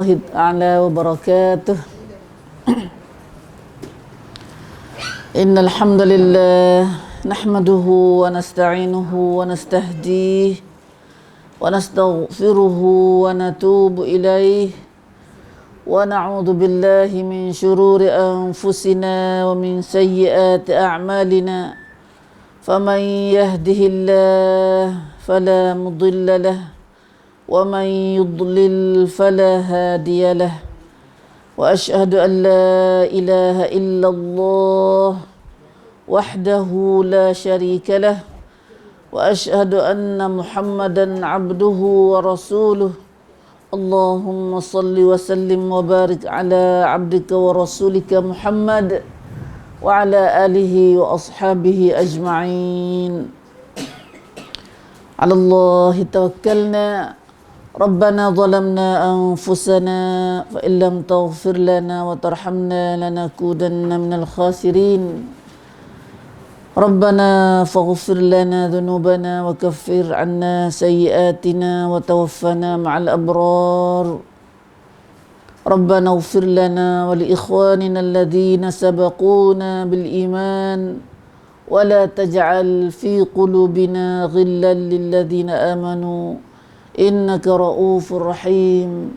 تعالى وبركاته. إن الحمد لله نحمده ونستعينه ونستهديه ونستغفره ونتوب إليه ونعوذ بالله من شرور أنفسنا ومن سيئات أعمالنا فمن يهده الله فلا مضل له ومن يضلل فلا هادي له وأشهد أن لا إله إلا الله وحده لا شريك له وأشهد أن محمدا عبده ورسوله اللهم صل وسلم وبارك على عبدك ورسولك محمد وعلى آله وأصحابه أجمعين. على الله توكلنا ربنا ظلمنا أنفسنا فإن لم تغفر لنا وترحمنا لنكونن من الخاسرين. ربنا فاغفر لنا ذنوبنا وكفر عنا سيئاتنا وتوفنا مع الأبرار. ربنا اغفر لنا ولإخواننا الذين سبقونا بالإيمان ولا تجعل في قلوبنا غلا للذين آمنوا إنك رؤوف رحيم.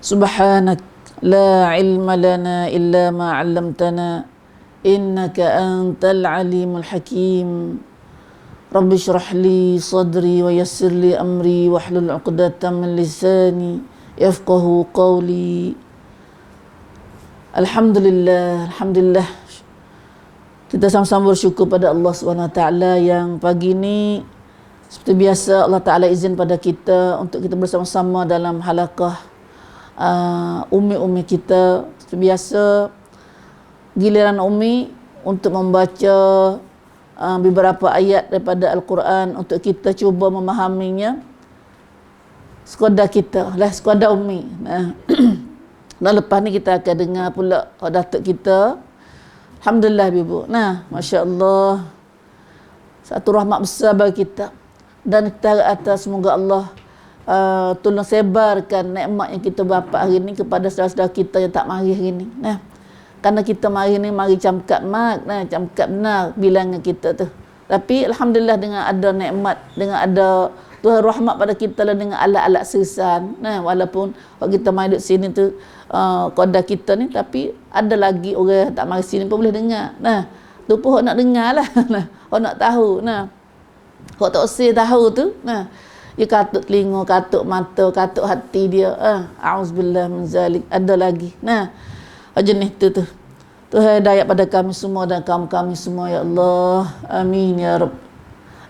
سبحانك لا علم لنا إلا ما علمتنا إنك أنت العليم الحكيم. رب اشرح لي صدري ويسر لي أمري واحلل عقدة من لساني يفقه قولي. Alhamdulillah, Alhamdulillah. Kita sama-sama bersyukur pada Allah SWT yang pagi ini seperti biasa Allah Ta'ala izin pada kita untuk kita bersama-sama dalam halaqah umi-umi kita. Seperti biasa giliran umi untuk membaca beberapa ayat daripada Al-Quran untuk kita cuba memahaminya sekadar kita lah, sekadar umi. Dan lepas ni kita akan dengar pula datuk kita. Alhamdulillah ibu. Nah, Masya Allah, satu rahmat besar bagi kita. Dan kita atas semoga Allah tolong sebarkan nikmat yang kita dapat hari ini kepada saudara-saudara kita yang tak mari hari ini. Nah, kerana kita mari ni mari camkat mak, nah camkat benar bilangan kita tu. Tapi alhamdulillah dengan ada nikmat, dengan ada Tuhan rahmat pada kita lah, dengan alat-alat sersan. Nah, walaupun kalau kita mari duduk sini tu qadar kita ni, tapi ada lagi orang tak mari sini pun boleh dengar. Nah, tu pun nak dengar lah. Nah, nak tahu. Nah, kau tak usah tahu tu. Nah, dia katuk telinga, katuk mata, katuk hati dia. Auzubillah min zalik. Ada lagi. Nah, jenis tu. Tuhan hidayat pada kami semua dan kaum kami semua ya Allah. Amin ya Rabb.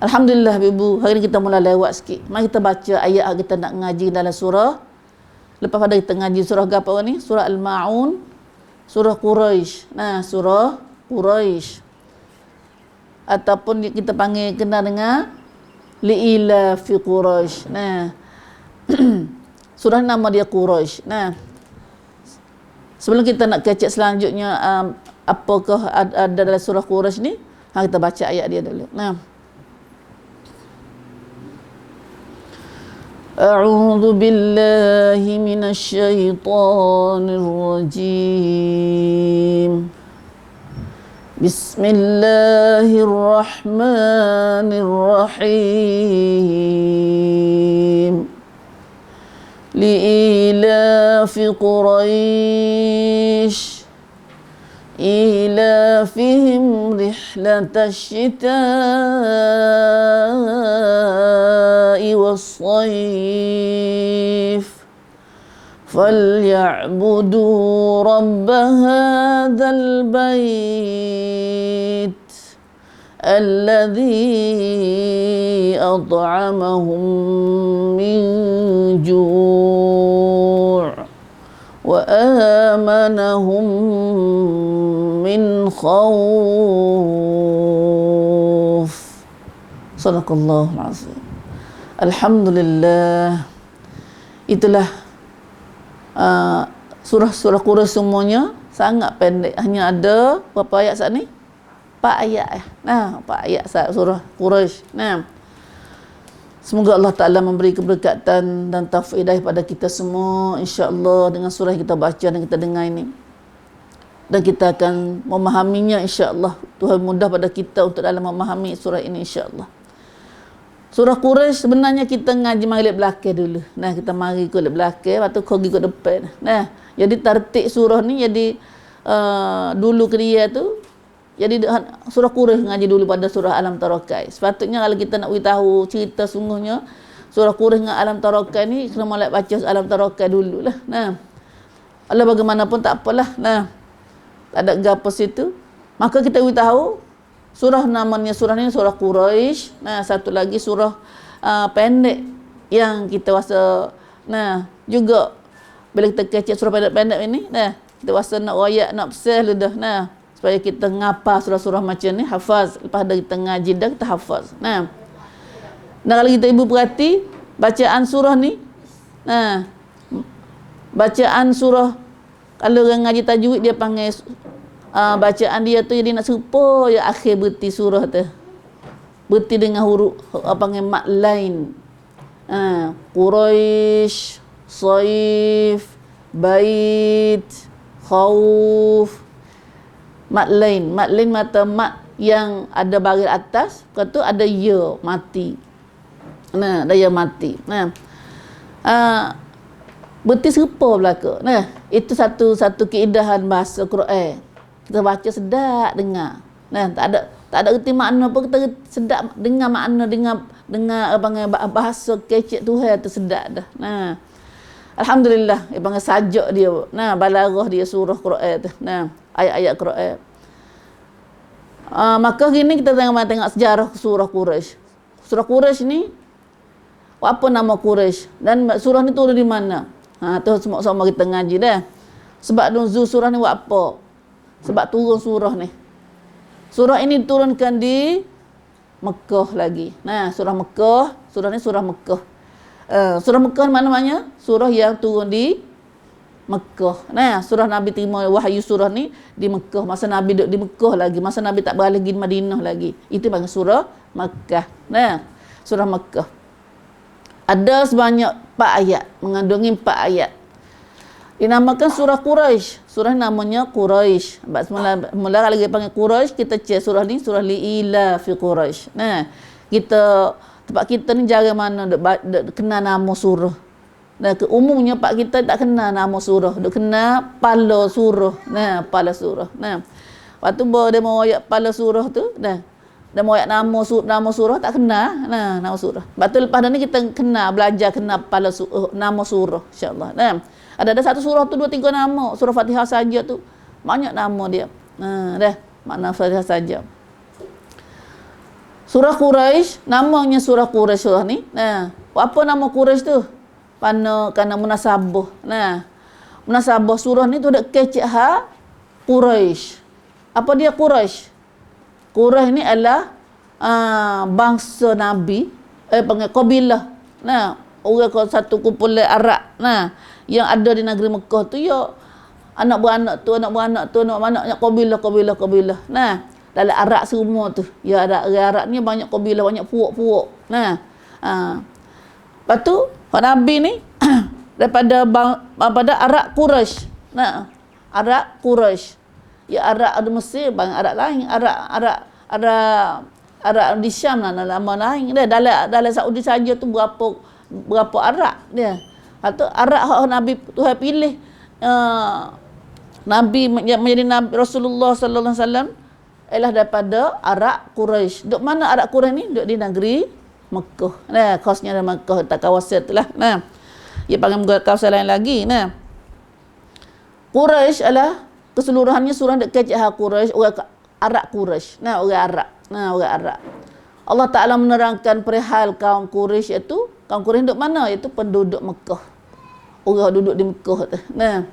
Alhamdulillah ibu. Hari ni kita mula lewat sikit. Mari kita baca ayat yang kita nak ngaji dalam surah. Lepas pada kita ngaji surah apa ni? Surah Al-Ma'un, surah Quraisy. Nah, surah Quraisy. Ataupun kita panggil kenal dengan li'ila fi Quraisy. Nah, surah nama dia Quraisy. Nah, sebelum kita nak kecek selanjutnya apakah ada dalam surah Quraisy ni, kita baca ayat dia dulu. Nah, A'udzu billahi minasy syaithanir rajim. Bismillahirrahmanirrahim. Li'ilafi Quraisy ilafihim rihlatash shita'i was-sayf فليعبدوا رب هذا البيت الذي أطعمهم من جوع وآمنهم من خوف. Sadaqallahul azim. Alhamdulillah. Itulah surah-surah Quraisy semuanya sangat pendek. Hanya ada berapa ayat saat ni? 4 ayat. Nah, 4 ayat surah Quraisy. Nah, Semoga Allah Ta'ala memberi keberkatan dan taufik hidayah pada kita semua, insya-Allah, dengan surah yang kita baca dan kita dengar ini. Dan kita akan memahaminya, insya-Allah. Tuhan mudah pada kita untuk dalam memahami surah ini, insya-Allah. Surah Quraisy sebenarnya kita ngaji mari belakang dulu. Nah, kita mari ikut belakang, lepas tu kau ikut depan. Nah, jadi tertib surah ni jadi dulu ke dia tu, jadi surah Quraisy ngaji dulu pada surah Alam Tarakai. Sepatutnya kalau kita nak tahu cerita sungguhnya surah Quraisy dengan Alam Tarakai ni, kena mulai baca Alam Tarakai dululah. Nah, Allah bagaimanapun tak apalah. Nah, tak ada gapo situ. Maka kita tahu surah namanya surah ni surah Quraisy. Nah, satu lagi surah pendek yang kita rasa, nah, juga bila kita kecek surah pendek-pendek ini, nah, kita rasa nak royak, nak pesan dah. Nah, supaya kita ngapa surah-surah macam ni, hafaz. Lepas dah kita ngaji dah, kita hafaz. Nah, dan kalau kita ibu perhati bacaan surah ni, nah, bacaan surah, kalau orang ngaji tajwid dia panggil bacaan dia tu jadi nak serupa ya akhir berti surah tu. Berti dengan huruf panggil mad lain. Quraisy, Saif, Bait, Khauf. Mad lain mata mad yang ada baris atas, lepas tu ada ya mati. Nah, ada ya mati. Nah, berti serupa belaka. Nah, itu satu keindahan bahasa Quran. Kita baca sedap dengar. Nah, tak ada erti makna pun, kita sedap dengar makna, dengar bahasa kecek Tuhan tu sedap dah. Nah, alhamdulillah, dia panggil sajak dia. Nah, balarah dia surah Quran tu. Nah, ayat-ayat Quran. Maka gini kita tengok sejarah surah Quraisy. Surah Quraisy ni apa nama Quraisy dan surah ni turun di mana? Tu semua kita ngaji dah. Sebab nuzul surah ni buat apa? Sebab turun surah ni. Surah ini diturunkan di Mekah lagi. Nah, surah Mekah, surah ni surah Mekah. Surah Mekah mana namanya? Surah yang turun di Mekah. Nah, surah Nabi terima wahyu surah ni di Mekah. Masa Nabi duduk di Mekah lagi. Masa Nabi tak balik di Madinah lagi. Itu panggil surah Mekah. Nah, surah Mekah. Ada sebanyak 4 ayat. Mengandungi 4 ayat. Dinamakan surah Quraisy. Surah namanya Quraisy. Mula kalau kita panggil Quraisy, kita cek surah ni surah li'ila fi Quraisy. Nah, tempat kita ni jarang mana duk kenal nama surah. Nah, umumnya pak kita tak kenal nama surah, duk kenal pala surah. Nah, pala surah. Nah, waktu dia mau ayat pala surah tu, nah, dia mau ayat nama surah tak kenal. Nah, nama surah. Betul lepas ni kita belajar kenal pala nama surah, insya-Allah. Nah, ada satu surah tu 2-3 nama. Surah Fatihah saja tu banyak nama dia. Nah, dah makna Fatihah saja. Surah Quraisy, namanya surah Quraisy surah ni. Nah, apa nama Quraisy tu? Kerana munasabah. Nah, munasabah surah ni tu ada kecek Quraisy. Apa dia Quraisy? Quraisy ni adalah bangsa Nabi, panggil kabilah. Nah, orang satu kumpulan Arab. Nah, yang ada di negeri Mekah tu ya anak beranak tu, kabilah. Nah, dalam Arab semua tu. Ya ada Arab ni banyak kabilah, banyak puak-puak. Nah, lepas tu Nabi ni daripada Arab Quraisy. Nah, Arab Quraisy. Ya Arab ada Mesir, bang Arab lain, Arab di Syam lah, nama lain. Dia dalam Saudi saja tu berapa Arab dia. Atau Arab Nabi Tuhan pilih Nabi menjadi Nabi Rasulullah sallallahu alaihi wasallam ialah daripada Arab Quraisy. Duk mana Arab Quraisy ni? Duk di negeri Mekah. Nah, kosnya ada Mekah, tak kawasan itulah. Nah, dia panggil kawasan lain lagi. Nah, Quraisy adalah keseluruhannya surah dekat Quraisy, orang Arab Quraisy. Nah, orang Arab. Allah Ta'ala menerangkan perihal kaum Quraisy itu. Kaum Quraisy duduk mana? Itu penduduk Mekah. Orang duduk di Mekah tu. Nah,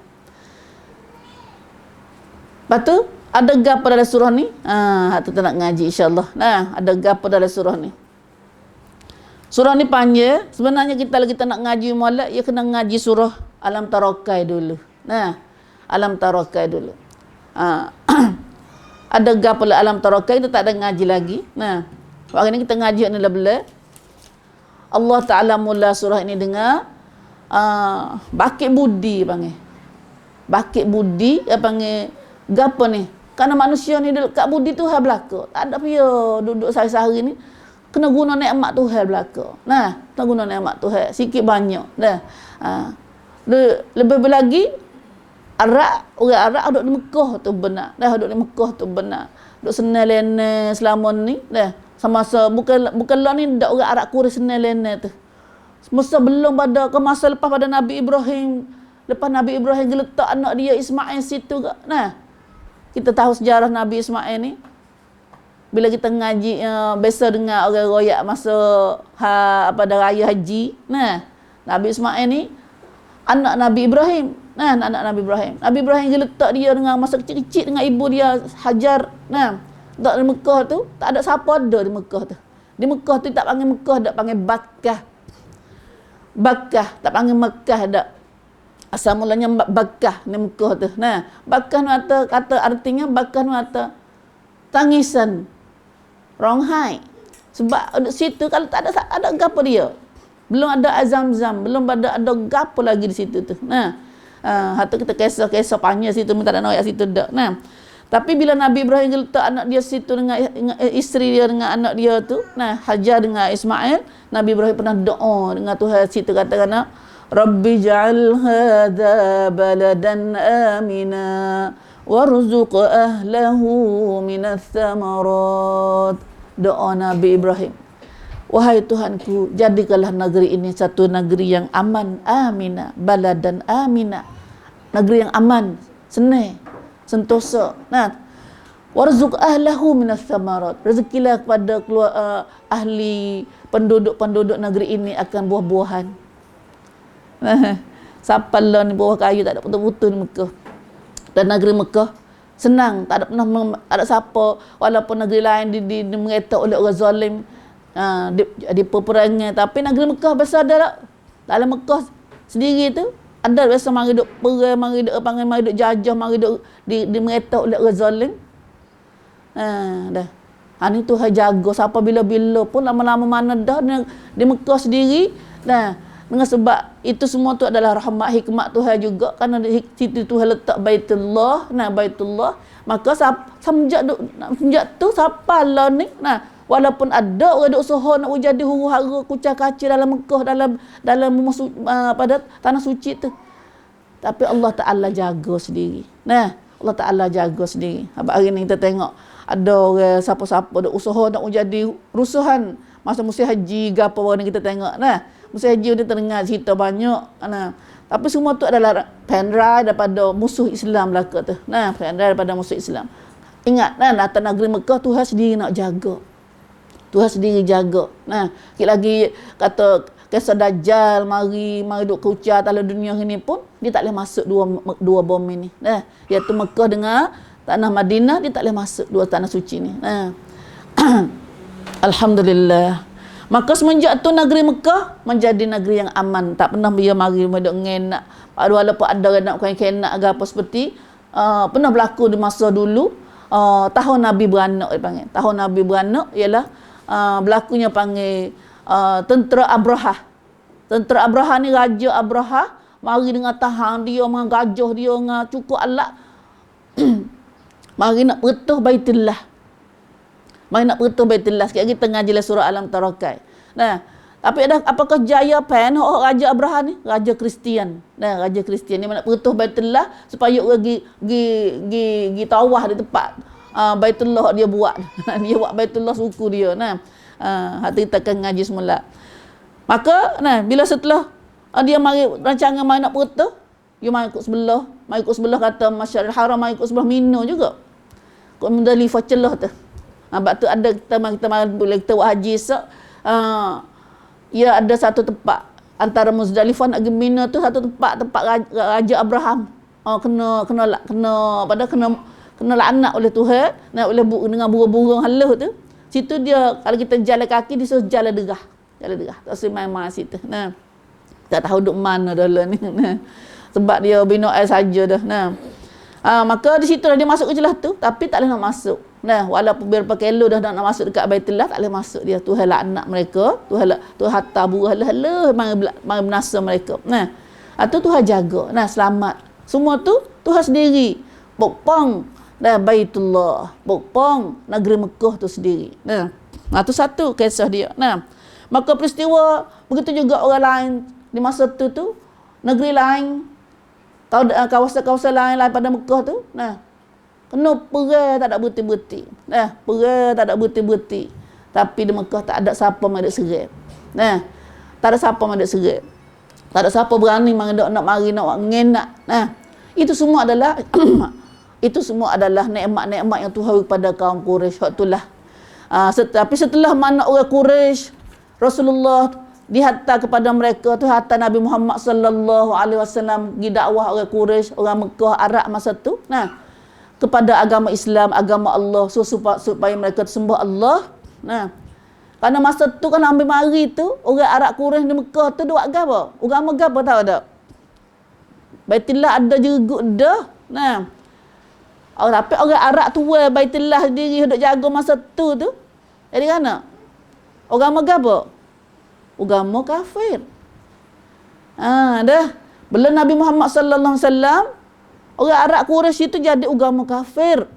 lepas tu ada gapa dalam surah ni? Tu tak nak ngaji insya-Allah. Nah, ada gapa dalam surah ni? Surah ni panjang. Sebenarnya kalau kita nak ngaji molek, ya kena ngaji surah Alam Tarakai dulu. Nah, Alam Tarakai dulu. Ada gapa Alam Tarakai, kita tak ada ngaji lagi. Nah, hari ni kita ngaji ni lah bela. Allah Ta'ala mula surah ini dengan bakit budi panggil. Bakit budi dia panggil gapo ni? Karena manusia ni kat budi Tuhan belaka. Tak ada pia duduk sehari-hari ni kena guna nikmat Tuhan belaka. Nah, kena guna nikmat Tuhan sikit banyak dah. Lebih lagi orang Arab duduk di Mekah tu benar. Dah duduk di Mekah tu benar. Duduk senang lena selama ni dah. Semasa bukan lah ni dak orang Arab Quraisy senang lena tu. Semasa belum pada ke masa lepas pada Nabi Ibrahim. Lepas Nabi Ibrahim geletak anak dia Ismail situ ke. Nah, kita tahu sejarah Nabi Ismail ni. Bila kita ngaji biasa dengar orang royak masa pada raya haji. Nah, Nabi Ismail ni anak Nabi Ibrahim. Nah, anak Nabi Ibrahim. Nabi Ibrahim geletak dia dengan masa kecil-kecil dengan ibu dia Hajar. Nah, tak di Mekah tu, tak ada siapa ada di Mekah tu. Di Mekah tu tak panggil Mekah, tak panggil Bakkah. Bakkah, tak panggil Mekah dak. Asal mulanya Bakkah ni Mekah tu. Nah, Bakkah ni kata artinya Bakkah ni kata tangisan. Ronghai. Sebab situ kalau tak ada gapo dia. Belum ada azam-zam, belum ada gapo lagi di situ tu. Nah, hatta kita kisah panjang situ minta nak ayat situ dak. Nah, tapi bila Nabi Ibrahim letak anak dia situ dengan isteri dia dengan anak dia tu, nah Hajar dengan Ismail, Nabi Ibrahim pernah doa dengan Tuhan situ katakan, Rabbi ja'al hadha baladan amina warzuq ahlahu minas thamarat. Doa Nabi Ibrahim. Wahai Tuhanku, jadikanlah negeri ini satu negeri yang aman, amina, baladan amina. Negeri yang aman, senang, sentosa. Nah, warzuq ahlahu minas thamarat. Rezekilah kepada ahli penduduk-penduduk negeri ini akan buah-buahan. Siapa lah ni buah kayu tak ada putus-putus di Mekah. Dan negeri Mekah senang, tak ada siapa, walaupun negeri lain dimerintah oleh orang zalim, di peperangan, tapi negeri Mekah biasa ada tak? Dalam Mekah sendiri tu ada biasa mari duk perang, mari duk panggil, mari duk jajah, mari duk dimerintah oleh orang zalim. Dah. Ni Tuhan jaga siapa bila-bila pun lama-lama mana dah di Mekah sendiri. Nah, dengan sebab itu semua tu adalah rahmat hikmat Tuhan juga, kerana di situ Tuhan letak Baitullah. Nah, Baitullah, maka semenjak tu siapa lah ni, nah walaupun ada orang duk usaha nak jadi huru-hara kucak kacir dalam Mekah, dalam pada tanah suci tu, tapi Allah Ta'ala jaga sendiri. Nah, Allah Ta'ala jaga sendiri. Hari ni kita tengok ada orang siapa-siapa duk usaha nak jadi rusuhan masa musim haji ke apa ni kita tengok. Nah, musim haji dia terdengar cerita banyak. Nah, tapi semua tu adalah pendrai daripada musuh Islam belaka tu. Nah, pendrai daripada musuh Islam. Ingat, nah, atas negeri Mekah Tuhan sendiri nak jaga. Tuhan sendiri jaga. Nah, sikit lagi kata kisah Dajjal mari duk kucar dalam dunia ini pun dia tak boleh masuk dua bom ini. Nah, iaitu Mekah dengan tanah Madinah, dia tak boleh masuk dua tanah suci ni. Nah. Alhamdulillah. Maka semenjak tu negeri Mekah menjadi negeri yang aman. Tak pernah dia mari duk ngenak. Walaupun ada orang nak kenak ke apa seperti pernah berlaku di masa dulu, tahun Nabi beranak dia panggil. Tahun Nabi beranak ialah berlakunya panggil tentera Abraha. Tentera Abraha ni raja Abraha mari dengan tahan dia, dengan gajah dia, dengan cukup alat mari nak peretuh Baitullah. Mari nak peretuh Baitullah. Sikit lagi tengah jelas surah Alam Tarakai. Nah, tapi ada apakah jaya pen raja Abraha ni? Raja Kristian. Nah, raja Kristian ni nak peretuh Baitullah supaya orang gi tawaf di tempat Baitullah dia buat. Dia buat Baitullah suku dia. Nah, hati kita akan ngaji semula. Maka, nah, bila setelah dia mari rancangan mari nak peretuh, dia mari ikut sebelah kata Masjidil Haram, mari ikut sebelah Mina juga. Kau Muzdalifah celah tu. Sebab tu ada kita bila kita buat haji esok, ia ada satu tempat antara Muzdalifah nak ke Mina tu, satu tempat Raja Abraham kena laknat oleh Tuhan, dengan burung-burung halus tu. Situ dia kalau kita jalan kaki dia suruh jalan derah. Tak usah main-main situ. Nah, tak tahu duk mana dah lah ni. Nah, sebab dia bina air saja dah. Nah, maka di situ dia masuk ke celah tu, tapi tak boleh nak masuk. Nah, walaupun berapa kilo dah nak masuk dekat Baitullah, tak boleh masuk dia. Tuhan laknat mereka, Tuhan hatta buah hala mari binasa mereka. Nah, atau Tuhan jaga. Nah, selamat. Semua tu Tuhan sendiri pokpong dah Baitullah, pokpong negeri Mekah tu sendiri. Nah, tu satu kisah dia. Nah, maka peristiwa begitu juga orang lain di masa tu negeri lain, kawasan-kawasan lain pada Mekah tu. Nah, kena perang tak ada berhenti-berhenti. Perang tak ada berhenti-berhenti. Tapi di Mekah tak ada siapa yang ada serang. Tak ada siapa yang ada serang. Tak ada siapa berani nak mari nak ngenak. Itu semua adalah itu semua adalah nikmat-nikmat yang Tuhan kepada kaum Quraisy. Itulah. Tapi setelah mana orang Quraisy, Rasulullah dihantar kepada mereka tu, hantar Nabi Muhammad sallallahu alaihi wasallam pergi dakwah orang Quraisy, orang Mekah, Arab masa tu. Kepada agama Islam, agama Allah, supaya mereka sembah Allah. Karena masa tu kan ambil mari tu, orang Arab Quraisy di Mekah tu buat apa? Agama apa tahu tak? Baitullah ada jergut dah. Tapi orang Arab tua Baitullah sendiri hendak jaga masa tu. Jadi mana? Agama apa? Agama kafir. Dah. Bila Nabi Muhammad sallallahu alaihi wasallam, orang Arab Quraisy itu jadi agama kafir.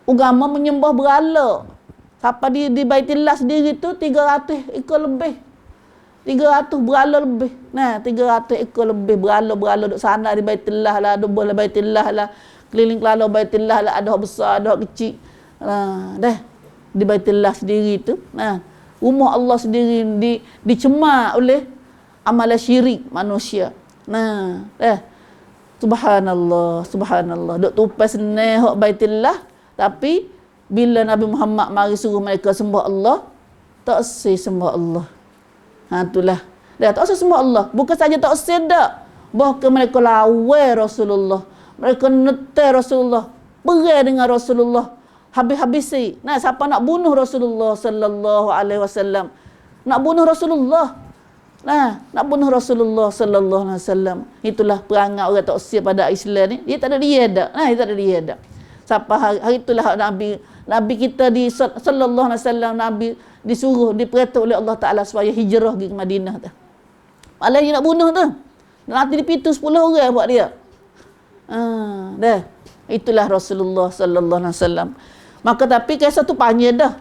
Agama menyembah berhala. Sampai di Baitullah sendiri tu 300 ekor lebih. 300 berhala lebih. 300 ekor lebih berhala-berhala duk sana di Baitullah lah, duk bola Baitullah lah, keliling kelala Baitullah lah, ada besar, ada kecil. Dah di Baitullah sendiri tu. Rumah Allah sendiri dicemar oleh amalan syirik manusia. Dah. Subhanallah. Duk tupai senang hak Baitullah, tapi bila Nabi Muhammad mari suruh mereka sembah Allah, tak sih sembah Allah. Itulah. Dah tak sih sembah Allah. Bukan saja tak sih dak, bahkan mereka lawan Rasulullah. Mereka netai Rasulullah, perang dengan Rasulullah, habis-habisi. Siapa nak bunuh Rasulullah sallallahu alaihi wasallam? Nak bunuh Rasulullah. Nak bunuh Rasulullah sallallahu alaihi wasallam. Itulah perangai orang tak usia pada Islam ni. Dia tak ada dia dak. Dia tak ada dia dak. Sampai hari itulah Nabi kita di sallallahu alaihi wasallam, Nabi disuruh, diperintah oleh Allah Taala supaya hijrah pergi ke Madinah tu. Malah dia nak bunuh tu. Nanti dipitu 10 orang buat dia. Dah. Itulah Rasulullah sallallahu alaihi wasallam. Maka tapi kisah tu panjang dah.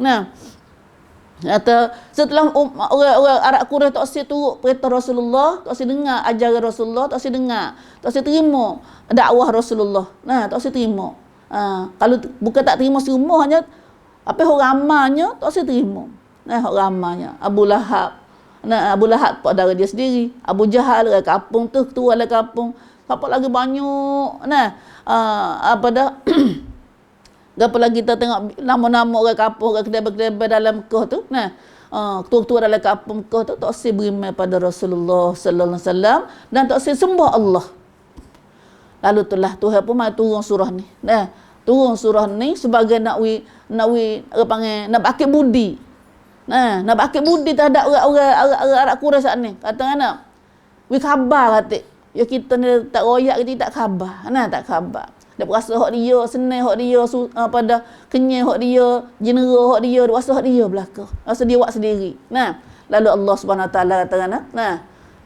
Setelah orang Arab Quraisy tak asyik turut perintah Rasulullah, tak asyik dengar ajaran Rasulullah, tak asyik dengar, tak asyik terima dakwah Rasulullah. Tak asyik terima. Kalau bukan tak terima semuanya, apa orang ramanya tak asyik terima. Orang ramanya Abu Lahab. Abu Lahab saudara dia sendiri. Abu Jahal orang kampung tu, ketua lah kampung. Siapa lagi banyak. Apa dah Gapa lagi kita tengok nama-nama orang kampung, orang kedai-kedai dalam Mekah tu. Ketua-ketua dalam kampung Mekah tu tak usah beriman pada Rasulullah sallallahu alaihi wasallam dan tak usah sembah Allah. Lalu itulah Tuhan pun mai turun surah ni. Turun surah ni sebagai nak apa panggil, nak bakit budi. Nak bakit budi terhadap orang Arab Quraisy saat ni. Kata anak, wi khabar kata. Ya kita ni tak royak kita tak khabar. Tak khabar. Dia berasa hak dia, senang hak dia, pada kenyang hak dia, general hak dia, dia rasa hak dia belaka. Rasa dia buat sendiri. Lalu Allah Subhanahu Wa Taala katakan,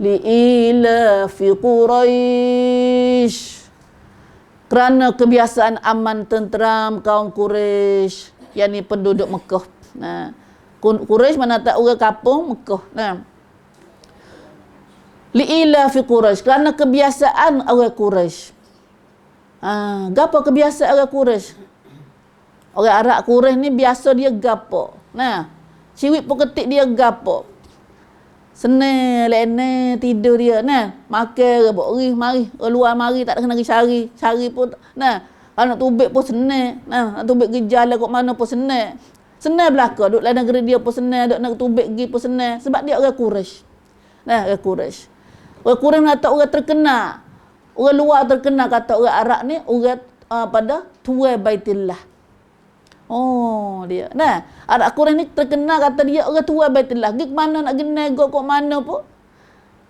li ila fi Quraisy. Kerana kebiasaan aman tenteram kaum Quraisy, yakni penduduk Mekah. Quraisy mana tak orang kampung Mekah. Li ila fi Quraisy, kerana kebiasaan orang Quraisy. Gapo kebiasaan orang Quraisy? Orang Arab Quraisy ni biasa dia gapo? Ciwit pun ketik dia gapo? Senang, lene tidur dia. Makan rebok mari, luar mari tak ada kena cari. Cari pun kalau nak tubik pun senang. Nak tubik pergi jalan kat mana pun senang. Senang belaka, duduk dalam negeri dia pun senang, duduk nak tubik pergi pun senang sebab dia orang Quraisy. Orang Quraisy. Orang Quraisy nak orang terkenal. Orang luar terkenal kata orang Arab ni orang pada tuai Baitullah. Dia. Arab Quraisy ni terkenal kata dia orang tuai Baitullah. Pergi ke mana nak pergi nego kat mana pun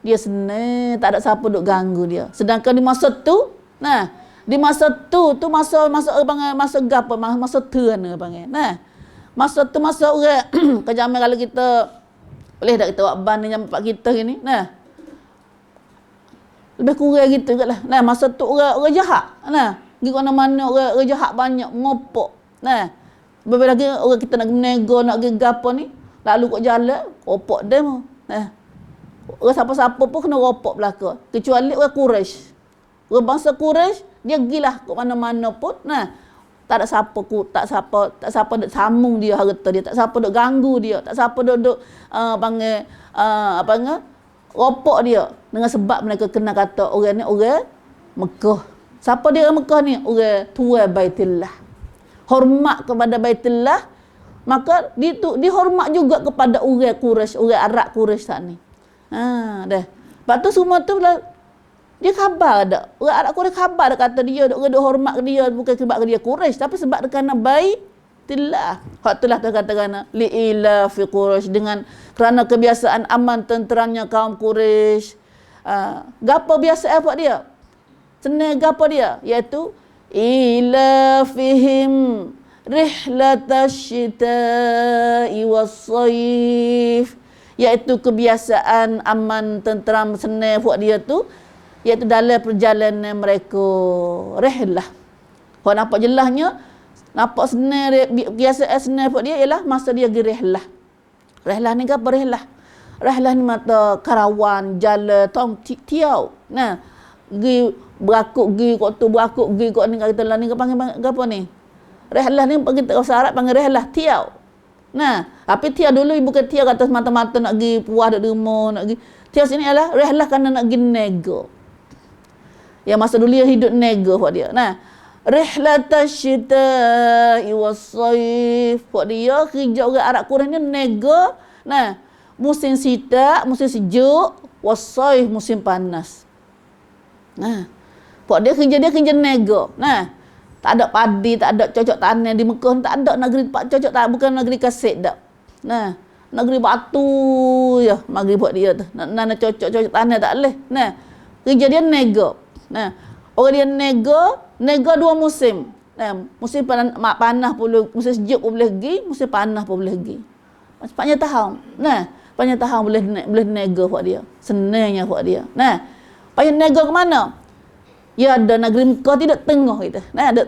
dia senang, tak ada siapa duk ganggu dia. Sedangkan di masa tu, Di masa tu masa panggil masa gapo masa turn panggil. Nah. Masa tu masa orang kejaman kalau kita boleh tak kita buat ban ni nyampak kita gini. Nah. Lebih kurang gitu juga lah. Nah, masa tu orang jahat. Nah, pergi ke mana-mana orang jahat banyak ngopok. Nah. Berbeza lagi orang kita nak menego nak pergi gapo ni, lalu kok jalan opok demo. Nah. Orang siapa-siapa pun kena ropok belaka. Kecuali orang Quraisy. Orang bangsa Quraisy dia gilah ke mana-mana pun. Nah, tak ada siapa nak sambung dia harta dia, tak siapa nak ganggu dia, tak siapa duk panggil ropok dia dengan sebab mereka kena kata orang ni orang Mekah. Siapa dia orang Mekah ni? Orang tuan Baitullah. Hormat kepada Baitullah, maka dihormat juga kepada orang Quraisy, orang Arab Quraisy saat ni. Dah. Lepas tu semua tu dia khabar dak. Orang Arab Quraisy khabar dak kata dia duk hormat ke dia bukan sebab dia Quraisy tapi sebab dia kerana Baitullah. Hak itulah tu kata kerana li'ila fi Quraisy dengan kerana kebiasaan aman tenteramnya kaum Quraisy. Gapo biasa apa dia? Senang gapo dia? Iaitu ila fihim rihlatash syita'i was-sayf. Iaitu kebiasaan aman tenteram senang buat dia tu iaitu dalam perjalanan mereka rihlah. Kalau nampak jelasnya nampak senang kebiasaan senang buat dia ialah masa dia pergi rihlah. Rihlah ni apa rihlah? Rihlah ni mata karawan jalan tong tiau. Nah, pergi berakuk kok ni kita lah ni panggil apa ni? Rihlah ni kita bahasa Arab panggil rihlah tiau. Nah, tapi tiar dulu bukan tiar kata semata-mata nak pergi puas duk rumah, nak pergi. Tiar sini adalah rehlah kerana nak pergi nego. Yang masa dulu dia hidup nego buat dia. Nah, rihlatash syita'i was-sayf. Buat dia kerja orang Arab Quraisy ni nego. Nah, musim sita, musim sejuk, was-sayf musim panas. Nah, buat dia kerja nego. Nah, tak ada padi, tak ada cocok tanah di Mekah, tak ada negeri cocok tanah, bukan negeri kasih dak. Nah, negeri batu ya, negeri buat dia tu. Nak cocok tanah tak boleh. Nah, kerja dia nego. Nah, orang dia nego dua musim. Nah, musim panas pun, musim sejuk pun boleh pergi, musim panas pun boleh pergi. Sepanjang tahun. Nah, sepanjang tahun boleh nego buat dia. Senangnya buat dia. Nah, payah nego ke mana? Ya ada negeri Mekah tidak tengah kita. Nah, ada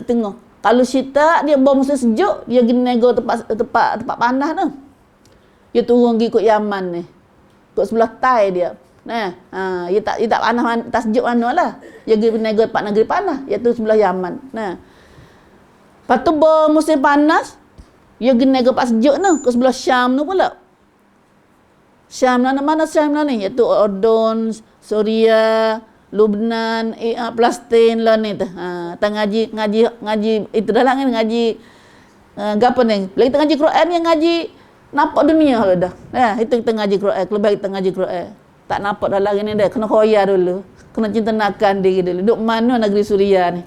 tengah. Kalau syita dia bawa musim sejuk, dia pergi nego tempat panas tu. Dia turun pergi ikut Yaman ni. Ikut sebelah Thai dia. Nah, dia tak panas tak sejuk mana lah. Dia pergi nego tempat negeri panas, iaitu sebelah Yaman. Nah. Lepas tu bawa musim panas, dia pergi nego tempat sejuk tu, ke sebelah Syam tu pula. Syam mana Syam ni? Iaitu Ordon, Suria, Lubnan, Palestin lah ni tu. Tak ngaji itu dah lah kan ngaji gapo ni. Lagi kita ngaji Quran yang ngaji nampak dunia dah. Itu kita ngaji Quran, lebih kita ngaji Quran. Tak nampak dah lagi ni dah, kena khoya dulu. Kena cinta nakan diri dulu. Duk mana negeri Suria ni?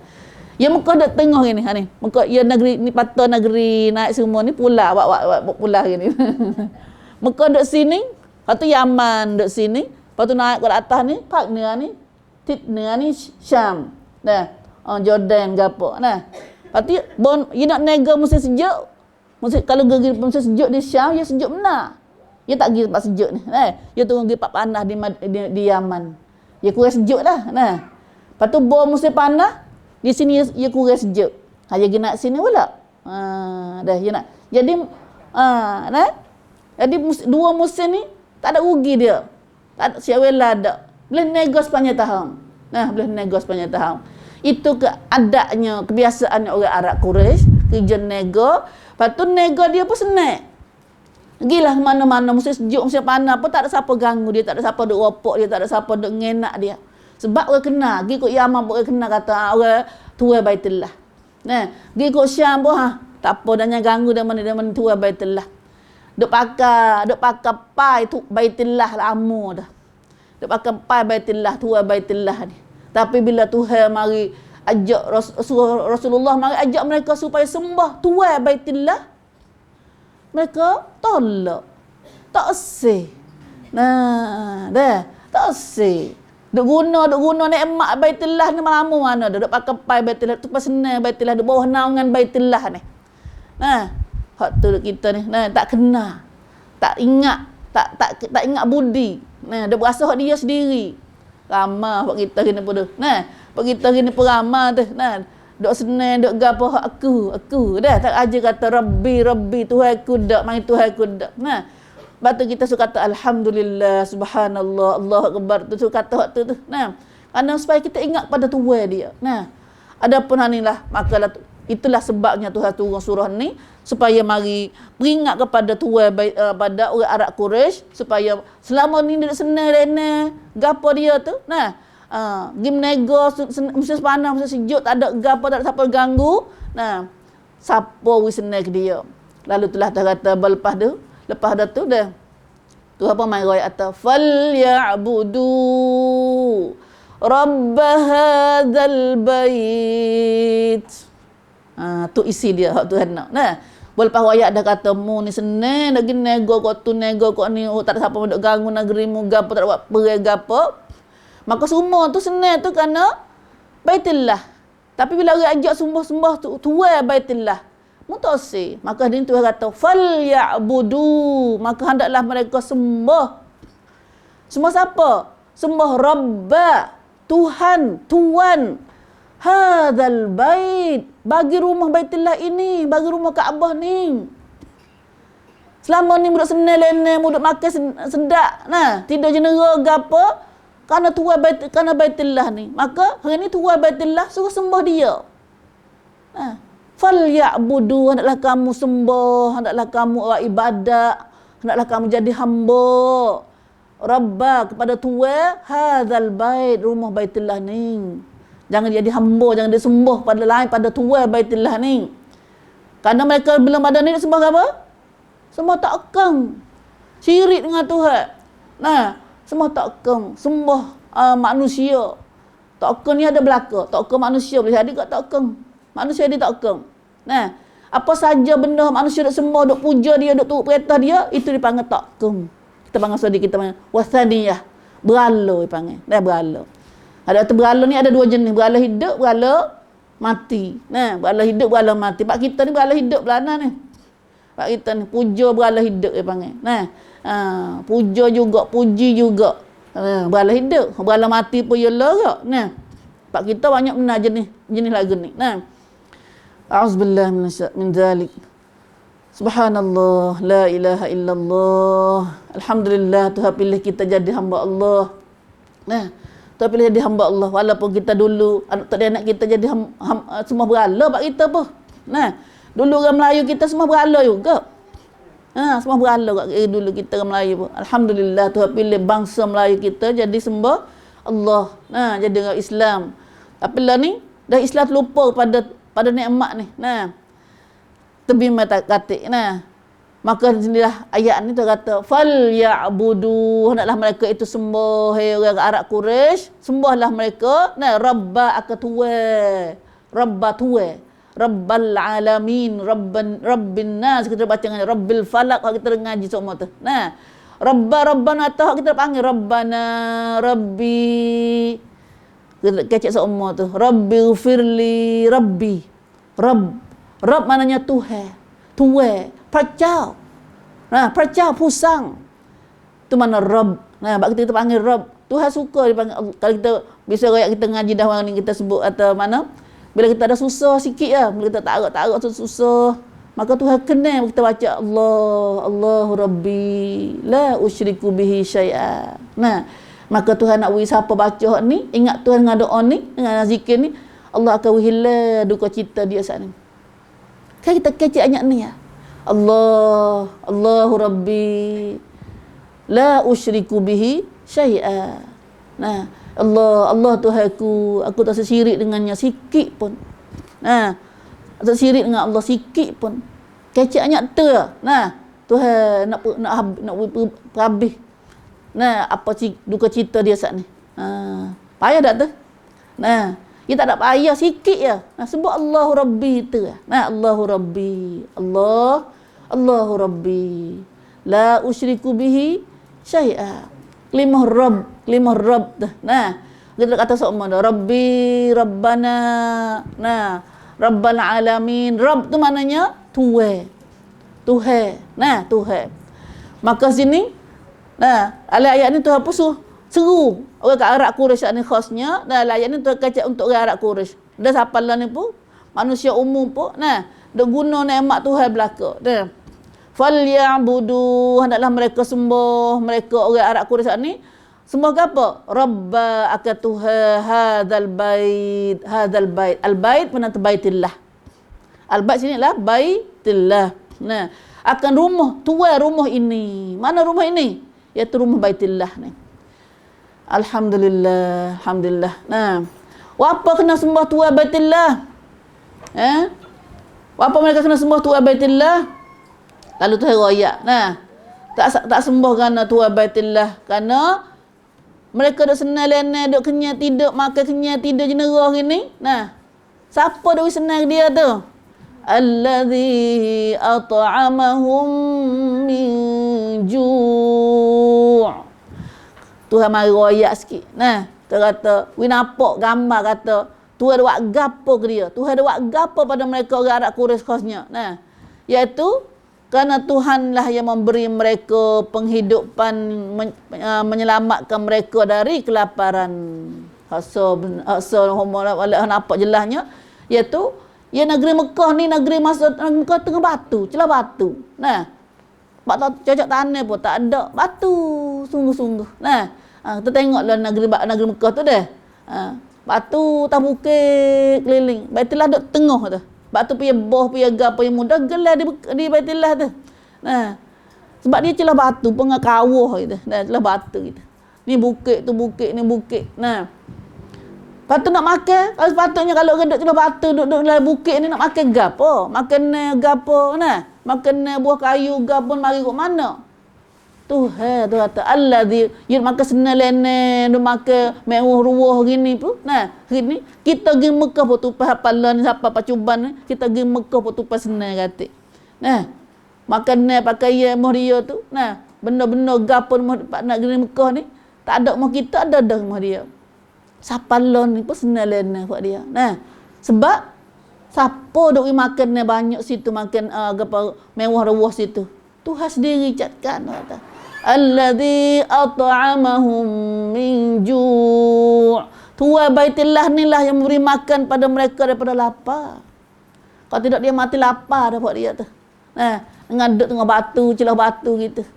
Ya Mekah dak tengah ni ha ni. Mekah ya negeri ni patut negeri naik semua ni pula buat pula gini. Mekah duk sini, lepas tu Yaman duk sini, lepas tu naik ke atas ni, partner ni Titna ni Syam. Nah, Jordan gapo. Nah. Pasti dia nak nego musim sejuk. Kalau pergi musim sejuk di Syam, dia sejuk benar. Dia tak pergi tempat sejuk ni. Nah, dia turun pergi tempat panas di Yaman. Dia kurang sejuk dah. Nah. Lepas tu bawa musim panas, di sini dia kurang sejuk. Dia pergi nak sini pula. Dah dia nak. Jadi nah. Jadi dua musim ni tak ada rugi dia. Tak ada siawela dak. Boleh nego sepanjang tahun. Nah, boleh nego sepanjang tahun. Itu keadaannya, kebiasaannya orang Arab Quraisy, kerja nego. Lepas tu nego dia pun senang. Gilah mana-mana, musim sejuk, musim panas pun tak ada siapa ganggu dia, tak ada siapa duk ropok dia, tak ada siapa duk ngenak dia. Sebab orang kenal, pergi ikut Yaman pun orang kenal kata orang tua Baitullah. Nah, pergi ikut Syam pun tak apa dah ganggu dia mana tua Baitullah. Duk pakai pai tu Baitullah lama dah. Dia pakai pai Baitullah, tua Baitullah ni. Tapi bila Tuhan mari ajak Rasulullah mari ajak mereka supaya sembah tua Baitullah, mereka tolak. Tak seh. Nah, dah, tak seh. Duk guna nikmat Baitullah ni lama mana dah. Duk pakai pai Baitullah tu pasal Baitullah di bawah naungan Baitullah ni. Hak tu kita ni, tak kena. Tak ingat, tak ingat budi. Dia berasa hak dia sendiri. Ramah buat kita gini pun tu. Buat kita gini pun ramah tu. Duk senang, duk gapo hak aku. Dah tak aja kata Rabbi, Tuhan aku dak, mai Tuhan aku dak. Lepas tu kita suka kata Alhamdulillah, Subhanallah, Allahu Akbar. Tu suka kata hak tu. Kerana supaya kita ingat pada Tuhan dia. Adapun hanilah, maka itulah sebabnya Tuhan turun surah ni supaya mari beringat kepada Tuhan pada orang Arab Quraisy supaya selama ni dia senang rena gapo dia tu. Game nego mesti panas, mesti sejuk, tak ada gapo, tak ada siapa ganggu. Siapa senang ke dia. Lalu telah kata lepas dah tu dah Tuhan apa mai royak atas fal ya'budu rabb hadzal bait. Tu isi dia hak Tuhan nak. Lepas royak dah kata mu ni senang dah gini nego kau tu nego kau ni tak ada siapa nak ganggu negerimu gapo, tak ada buat perai gapo. Maka semua tu senang tu kerana Baitullah. Tapi bila orang ajak sembah tu tuai Baitullah, mutasi. Maka dia Tuhan kata fal ya'budu, maka hendaklah mereka sembah. Sembah siapa? Sembah Rabba, Tuhan, tuan hadzal bait, bagi rumah Baitullah ini, bagi rumah Kaabah ni. Selama ni mudah senang lene, mudah makan sedap, tidur jenera gapo. Kerana kerana Baitullah ni, maka hari ni tuai Baitullah suruh sembah dia. Fal ya'budu, hendaklah kamu sembah, hendaklah kamu ibadat, hendaklah kamu jadi hamba Rabba kepada tuai hadzal bait, rumah Baitullah ni. Jangan jadi hamba, jangan dia sembah pada lain, pada tuai Baitullah ni. Kerana mereka belum ada ni dia sembah apa? Sembah takkan. Syirik dengan Tuhan. Sembah takkan, sembah manusia. Takkan ni ada belaka, takkan manusia boleh jadi kat takkan. Manusia dia takkan. Apa saja benda manusia duk sembah, duk puja dia, duk turut perintah dia, itu dipanggil takkan. Kita panggil tadi kita panggil wasaniyah, berhala dipanggil. Berhala. Ada tu berhala ni ada dua jenis, berhala hidup, berhala mati. Berhala hidup, berhala mati. Pak kita ni berhala hidup belana ni. Pak kita ni puja berhala hidup dia panggil. Puja juga, puji juga. Berhala hidup, berhala mati pun yalah ke. Pak kita banyak benar jenis lagu ni. A'udzubillah min zalik. Subhanallah, la ilaha illallah. Alhamdulillah Tuhan pilih kita jadi hamba Allah. Tuhan pilih jadi hamba Allah walaupun kita dulu anak kita jadi semua berhala pak kita pun. Dulu orang Melayu kita semua berhala juga. Semua berhala dulu kita orang Melayu pun. Alhamdulillah Tuhan pilih bangsa Melayu kita jadi sembah Allah. Jadi orang Islam. Tapi lah ni dah Islam terlupa pada nikmat ni. Tebi mata katik. Maka inilah ayat ni tu kata fal ya'budu, hendaklah mereka itu sembah orang Arab Quraisy, sembahlah mereka Rabba akatuwa, Rabba tuwa, Rabbal alamin, Rabbin nas, kita baca dengan Rabbil falaq, kita ngaji semua tu. Rabbana atau kita panggil Rabbana, Rabbi. Kita kecek semua tu. Rabbi ghfirli, Rabbi. Rabb maknanya Tuhan. Tuhan, percau. Percau pusang. Tu mana Rabb. Bab kita panggil Rabb. Tuhan suka dipanggil. Kalau kita bisa royak kita ngaji dah orang ni kita sebut atau mana, bila kita ada susah sikit lah, bila kita tarak susah, maka Tuhan kenal kita baca Allahu Rabbi la usyriku bihi syai'a. Maka Tuhan nak beri siapa baca ni, ingat Tuhan dengan doa ni, dengan zikir ni, Allah akan hilang duka cita dia saat ni. Kan kita kecek ayat ni ya. Allahu Rabbi la usyriku bihi syai'a. Allah Tuhanku, aku tak sesirik dengannya sikit pun. Tak sesirik dengan Allah sikit pun. Kecek ayat tu lah. Tuhan nak habis. Apa duka cita dia saat ni. Payah tak tu? Dia tak ada payah sikit ya. Sebut Allahu Rabbi tu. Allahu Rabbi. Allahu Rabbi. La usyriku bihi syai'a. Limah Rabb dah. Nah, kita kata semua dah. Rabbi, Rabbana. Nah, Rabbal Alamin. Rabb tu maknanya Tuhan. Tuhan. Nah, Tuhan. Maka sini, nah, ayat ni Tuhan apa seru orang kat Arab Quraisy ni khasnya. Nah, ayat ni Tuhan kacak untuk orang Arab Quraisy. Dah siapa lah ni pun, manusia umum pun, nah, dah guna nikmat Tuhan belaka. Nah, falyabudu, hendaklah mereka sembah, mereka orang Arab Quraisy ni sembah ke apa? Rabba akatuha hadzal bait. Al-bait mana baitillah. Al-bait sini lah baitillah. Nah, akan tuan rumah ini. Mana rumah ini? Iaitu rumah baitillah ni. Alhamdulillah. Nah, apa kena sembah tuan baitillah? Apa mereka kena sembah tuan baitillah? Lalu tu ayat. Nah, tak sembah kerana tuan baitillah, kerana mereka duk senang lena, duk kenyang tidur, makan kenyang tidur jenerah gini. Nah, siapa duk senang dia tu? Allazi at'amahum min ju'. Tuhan mari ayat sikit. Nah, dia kata, we nampak gambar kata Tuhan ada buat gapo ke dia? Tuhan ada buat gapo pada mereka orang Arab Quraisy khasnya? Nah, iaitu kerana Tuhanlah yang memberi mereka penghidupan, menyelamatkan mereka dari kelaparan. Nampak jelasnya, iaitu ya negeri Mekah ni, negeri Mekah tengah batu, celah batu. Nah, cocok tanah pun tak ada, batu sungguh-sungguh. Nah, kita tengoklah negeri Mekah tu dah. Batu tak bukit keliling. Baitulah duk tengah tu. Batu punya boh, punya gapa yang mudah gelar di Baitullah tu. Nah, sebab dia celah batu, pengakawah gitu. Nah, celah batu gitu. Ni bukit, tu bukit, ni bukit. Nah, lepas tu nak makan, kalau sepatutnya kalau duduk celah batu, duduk dalam bukit ni nak makan gapo? Makan gapo? Nah, makan buah kayu gapo mari kat mana? Tuhan tu kata allazi yud makan senang lene, duk makan mewah ruah gini pun. Nah, gini kita pergi Mekah pun tupai hafalan siapa pacuban ni, kita pergi Mekah pun tupai senang kata. Nah, makan pakaian dia tu. Nah, benda-benda gapo nak pergi Mekah ni, tak ada rumah kita, ada rumah dia. Sapalon ni pun senang lene buat dia. Nah, sebab siapa duk makan banyak situ, makan apa mewah ruah situ. Tuhan sendiri catkan kata. Allazi at'amahum min ju'. Tuan Baitullah ni lah yang memberi makan pada mereka daripada lapar. Kalau tidak dia mati lapar dah buat dia tu. Nah, ngaduk tengah batu, celah batu gitu.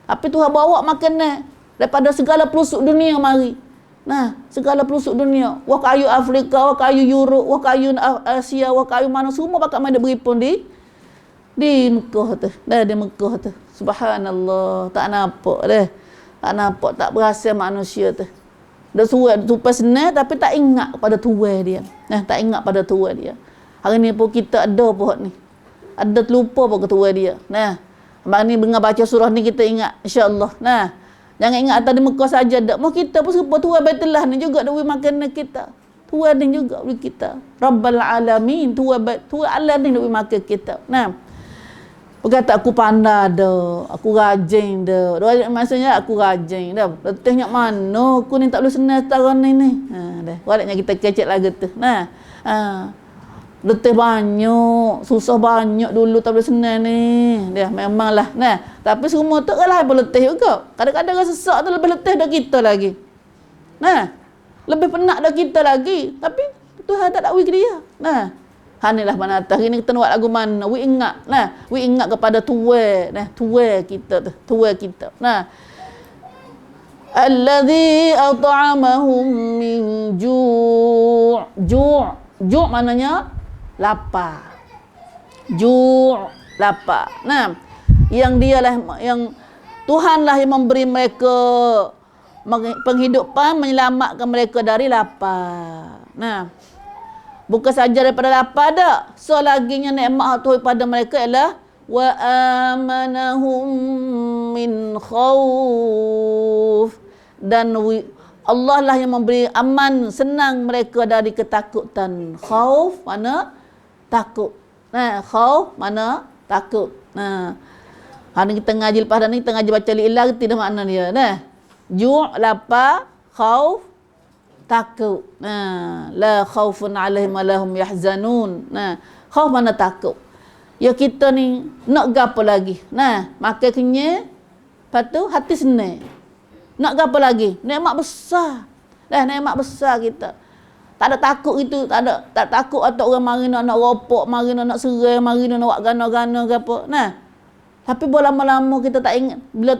Tapi Tuhan bawa makanan daripada segala pelosok dunia mari. Nah, segala pelosok dunia. Wah kayu Afrika, wah kayu Europe, wah kayu Asia, wah kayu mana semua pakat main beri pun di Mekah tu. Dah di Mekah tu. Subhanallah, tak nampak dah. Tak nampak, tak berasa manusia tu. Dia suruh tupai senang tapi tak ingat pada tuai dia. Nah, tak ingat pada tuai dia. Hari ni pun kita ada pun ni. Ada terlupa pun ke tuai dia. Nah, hari ni dengar baca surah ni kita ingat insya-Allah. Nah, jangan ingat atas di Mekah saja dak. Mau kita pun serupa tuai Baitullah ni juga dak makan kita. Tuai ni juga bagi kita. Rabbal Alamin, tuai Allah ni dak makan kita. Nah, berkata aku pandai dah, aku rajin dah. Maksudnya aku rajin dah. Letihnya mana? Aku ni tak boleh senang setahun ni. Dah. Walatnya kita kecek lagi tu. Nah. Letih banyak, susah banyak dulu tak boleh senang ni. Dah memanglah. Nah, tapi semua tu lah pun letih juga. Kadang-kadang rasa sesak tu lebih letih dah kita lagi. Nah. Lebih penat dah kita lagi. Tapi Tuhan tak dakwi ke dia. Nah. Hanilah mana atas ini kita nak buat lagu mana? We ingat. Nah, we ingat kepada tuai, nah, tuai kita tu, tuai kita. Nah. Allazi at'amahum min ju'. Ju' maknanya lapar. Ju' lapar. Nah, yang dialah yang Tuhanlah yang memberi mereka penghidupan, menyelamatkan mereka dari lapar. Nah, bukan saja daripada lapar dah. So laginya nikmat Tuhan pada mereka ialah wa amanahum min khauf. Dan Allah lah yang memberi aman, senang mereka dari ketakutan. Khauf mana? Takut. Nah, khauf mana? Takut. Nah, hari kita ngaji lepas ni kita ngaji baca lilah tidak makna dia. Nah. Ju', lapar, khauf, takut. La khaufun 'alaihim wa lahum yahzanun. Khauf mana takut. Ya kita ni nak gapo lagi? Makan kenyang, lepas tu hati senang. Nak gapo lagi? Nikmat besar. Nikmat besar kita. Tak ada takut itu, tak takut atau orang mari nak ropok, mari nak serai, mari nak buat gana-gana ke apa. Tapi bila lama-lama kita tak ingat, bila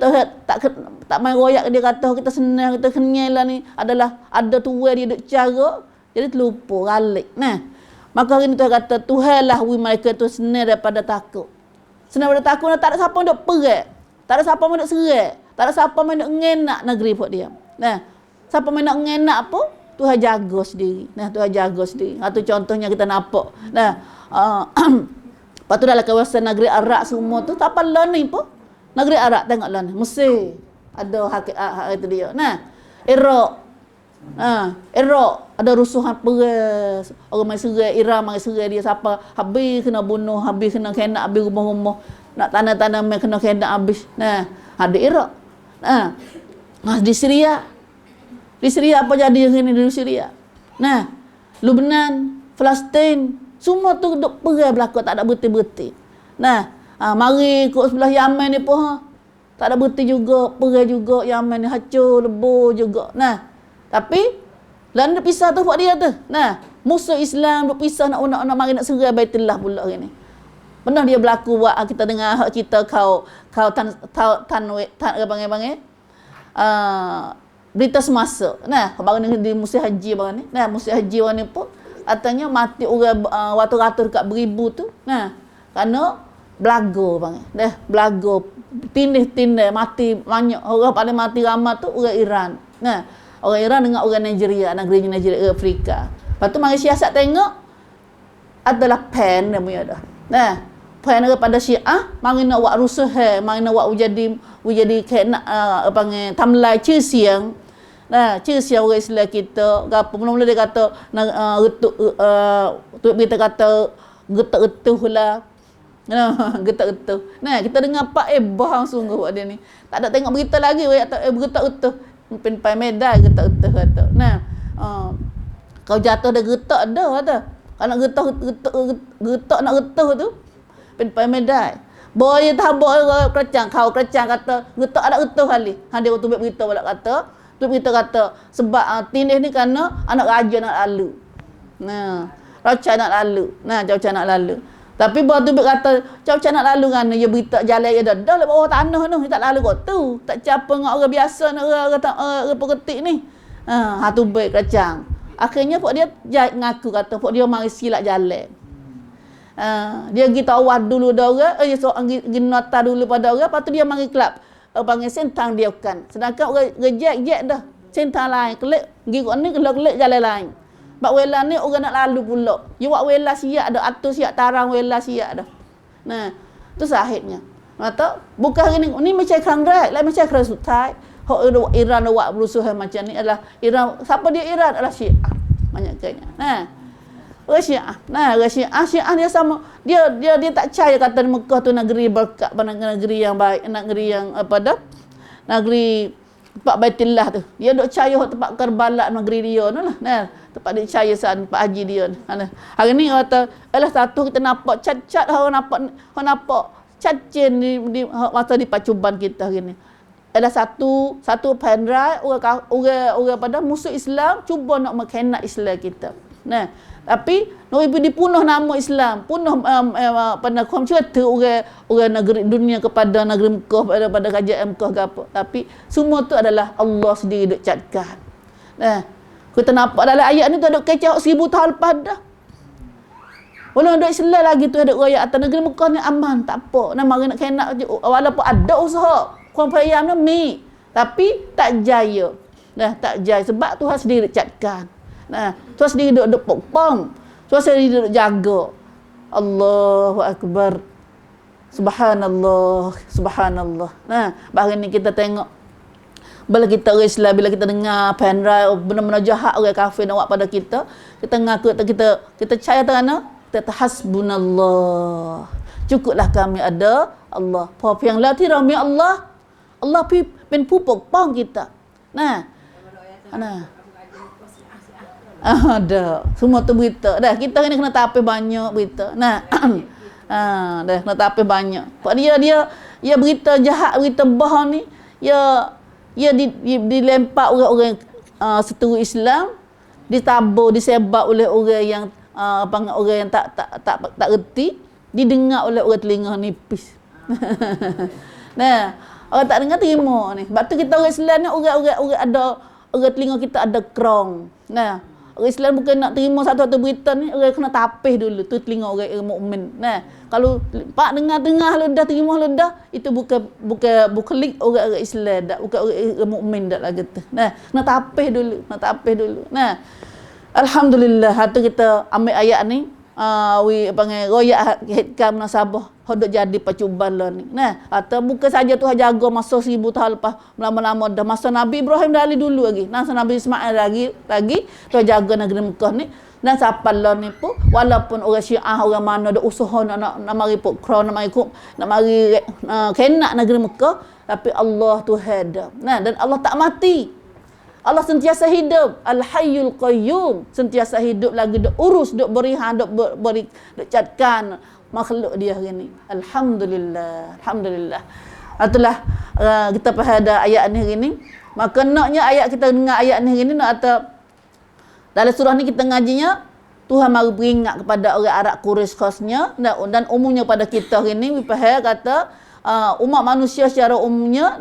tak main royak dia kata kita senang, kita kenyang lah ni adalah ada tuai dia duk cara, jadi terlupa galik. Maka hari ni Tuhan kata Tuhanlah mereka tu senang daripada takut. Senang daripada takut, tak ada siapa duk perat, tak ada siapa duk serai, tak ada siapa duk ngenak negeri pun dia. Siapa nak ngenak apa? Tuhan jaga sendiri. Tuhan jaga sendiri. Itu contohnya kita nampak. Lepas tu dalam kawasan negeri Arab semua tu, tak apa lah ni pun. Negeri Arab tengoklah ni. Mesir. Ada hak itu dia. Iraq. Iraq. Ada rusuhan peras. Orang main serai, Iran main serai dia. Siapa habis kena bunuh, habis kena kena, habis rumah-rumah. Nak tanah-tanah main kena kena habis. Ada Iraq. Di Syria. Di Syria apa jadi yang ini di Syria? Lebanon, Palestin, semua tu duk perang berlaku, tak ada berhenti-berhenti. Mari ke sebelah Yaman ni pun tak ada berhenti juga, perang juga, Yaman ni hancur, lebur juga. Tapi lain dia pisah tu buat dia tu. Musuh Islam duk pisah nak mari nak serai Baitullah pula hari ni. Pernah dia berlaku buat kita dengar kita kau tan berita semasa. Baru ni di musim haji baru ni. Musim haji baru ni pun katanya mati orang ratus-ratus dekat beribu tu. Kerana belago bang. Belago tindih mati banyak orang paling mati ramai tu orang Iran. Orang Iran dengan orang Nigeria, negeri Nigeria Afrika. Lepas tu mari siasat tengok adalah pen dia punya dah. Pen daripada Syiah mari nak buat rusuh, mari nak buat jadi kena panggil tamlai siang. Siang orang Islam kita gapo mula-mula dia kata retuk kita kata getak-getuh lah. Getak-getuh. Kita dengar Pak Ebah sungguh buat dia ni. Tak ada tengok berita lagi getak-getuh. Pen pai medai getak-getuh kata. Kau jatuh dah getak dah kata. Kalau getak nak getuh tu pen pai medai. Boy tabok keracang kata getak ada getuh kali. Dia waktu berita balik kata kita kata sebab tindih ni kerana anak raja nak lalu. Raja nak lalu. Raja nak lalu. Tapi baru tu kata raja nak lalu kerana dia berita jalan dia dah le bawah tanah tu, tak lalu kot tu. Tak capa dengan orang biasa nak orang peketik ni. Tu baik kacang. Akhirnya pok dia ngaku kata pok dia mari silap jalan. Dia pergi tawaf dulu dah orang, pergi nota dulu pada orang, lepas tu dia mari kelab. Panggil sentang dia kan. Sedangkan orang reject dah. Sentang lain. Kelik. Pergi kat ni kelik jalan lain. Bak wela ni orang nak lalu pula. Dia buat wela siap dah. Atur siap tarang wela siap dah. Tu sahihnya. Mata bukan hari ni. Ni macam kerang red. Lain macam kerang sutai. Iran buat berusaha macam ni adalah Iran. Siapa dia Iran? Adalah Syiah. Banyak kanya. Syiah. Syiah dia sama. Dia tak percaya kata Mekah tu negeri berkat, negeri yang baik, negeri yang apa dah? Negeri tempat Baitullah tu. Dia dok percaya tempat Karbala negeri dia tu lah. Tempat dia percaya tempat haji dia. Hari ni kata, alah satu kita nampak cat-cat orang nampak cacin di masa di pacuban kita hari ni. Alah satu pendrai orang pada musuh Islam cuba nak mengkhianat Islam kita. Tapi nak dipunuh nama Islam, punuh pada kaum cerita orang negeri dunia kepada negeri Mekah pada kerajaan Mekah ke apa. Tapi semua tu adalah Allah sendiri duk catkan. Kita nampak dalam ayat ni tu ada kecah 1000 tahun lepas dah. Walau ada Islam lagi tu ada rakyat atas negeri Mekah ni aman, tak apa. Mari nak kena walaupun ada usaha, kurang payah ni, tapi tak jaya. Tak jaya sebab Tuhan sendiri duk catkan. Tuhan sendiri duk pokpong. Tuhan sendiri duk jaga. Allahu Akbar. Subhanallah. Subhanallah. Bahagian ni kita tengok. Bila kita orang Islam, bila kita dengar pendrive benar-benar jahat orang kafir nak buat pada kita, kita ngaku kita percaya kerana kita hasbunallah. Cukuplah kami ada Allah. Apa yang la tirami Allah. Allah pin pupuk pong kita. Nah, nah. Dah. Semua tu berita. Dah, kita ni kena tapis banyak berita. Nah. Dah kena tapis banyak. Pak dia berita jahat, berita bah ni, dilempar orang-orang seteru Islam, ditabur, disebab oleh orang yang orang yang tak reti, didengar oleh orang telinga nipis. Nah, orang tak dengar terima ni. Sebab tu kita orang Islam ni orang ada orang telinga kita ada kerong. Nah, orang Islam bukan nak terima satu-satu berita ni, orang kena tapis dulu tu telinga orang mukmin. Nah, kalau pak dengar lu dah terima lu dah, itu bukan lik orang Islam dak, bukan orang mukmin dak lagi tu. Nah, kena tapis dulu. Nah, alhamdulillah hatu kita ambil ayat ni panggil royak hikam nasabah hodok jadi pacuban lah ni. Nah, atau bukan saja Tuhan jaga masa 1000 tahun lepas, lama-lama dah masa Nabi Ibrahim dari dulu lagi. Masa Nabi Ismail lagi Tuhan jaga negeri Mekah ni. Dan siapa lah ni pun, walaupun orang Syiah, orang mana ada usaha nak mari pokra, nak mari kenak negeri Mekah, tapi Allah Tuhan dah. Nah, dan Allah tak mati. Allah sentiasa hidup, Al-Hayyul Qayyum, sentiasa hidup lagi, duk urus, duk berihan, duk catkan makhluk dia hari ni. Alhamdulillah. Itulah kita pada ayat ni hari ni. Maka naknya ayat kita dengar ayat ni hari ni nak kata dalam surah ni kita ngajinya Tuhan mari peringat kepada orang Arab Quraisy khasnya dan umumnya pada kita hari ni faham kata umat manusia secara umumnya